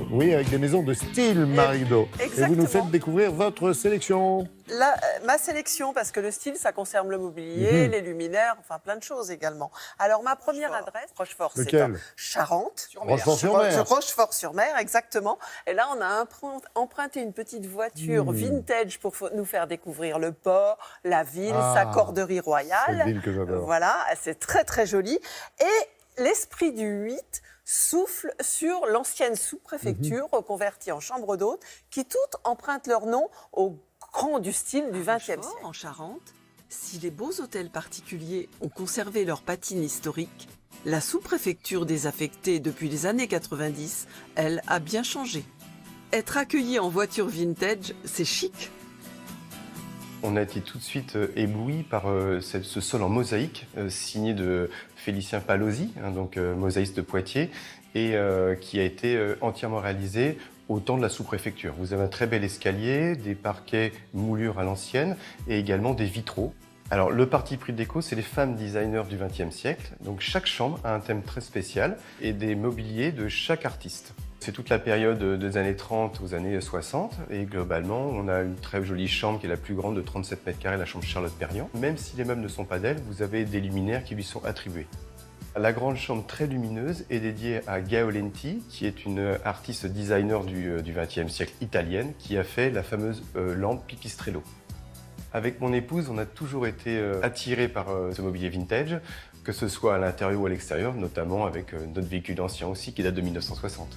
Oui, avec des maisons de style, Marie-Do. Et vous nous faites découvrir votre sélection. Là, ma sélection, parce que le style, ça concerne le mobilier, les luminaires, enfin plein de choses également. Alors, ma première adresse, Rochefort, c'est en Charente. Rochefort-sur-Mer. Rochefort-sur-Mer, exactement. Et là, on a emprunté une petite voiture vintage pour nous faire découvrir le port, la ville, sa corderie royale. Cette ville que j'adore. Voilà, c'est très très joli. Et l'esprit du 8 souffle sur l'ancienne sous-préfecture reconvertie en chambre d'hôtes, qui toutes empruntent leur nom au grand du style du XXe siècle. En Charente, si les beaux hôtels particuliers ont conservé leur patine historique, la sous-préfecture désaffectée depuis les années 90, elle, a bien changé. Être accueilli en voiture vintage, c'est chic. On a été tout de suite ébloui par ce sol en mosaïque signé de Félicien Palozzi, donc mosaïste de Poitiers, et qui a été entièrement réalisé au temps de la sous-préfecture. Vous avez un très bel escalier, des parquets moulures à l'ancienne et également des vitraux. Alors le parti pris de déco, c'est les femmes designers du XXe siècle. Donc chaque chambre a un thème très spécial et des mobiliers de chaque artiste. C'est toute la période des années 30 aux années 60 et globalement, on a une très jolie chambre qui est la plus grande de 37 mètres carrés, la chambre Charlotte Perriand. Même si les meubles ne sont pas d'elle, vous avez des luminaires qui lui sont attribués. La grande chambre très lumineuse est dédiée à Gaolenti, qui est une artiste designer du XXe siècle italienne, qui a fait la fameuse lampe Pipistrello. Avec mon épouse, on a toujours été attirés par ce mobilier vintage, que ce soit à l'intérieur ou à l'extérieur, notamment avec notre véhicule ancien aussi, qui date de 1960.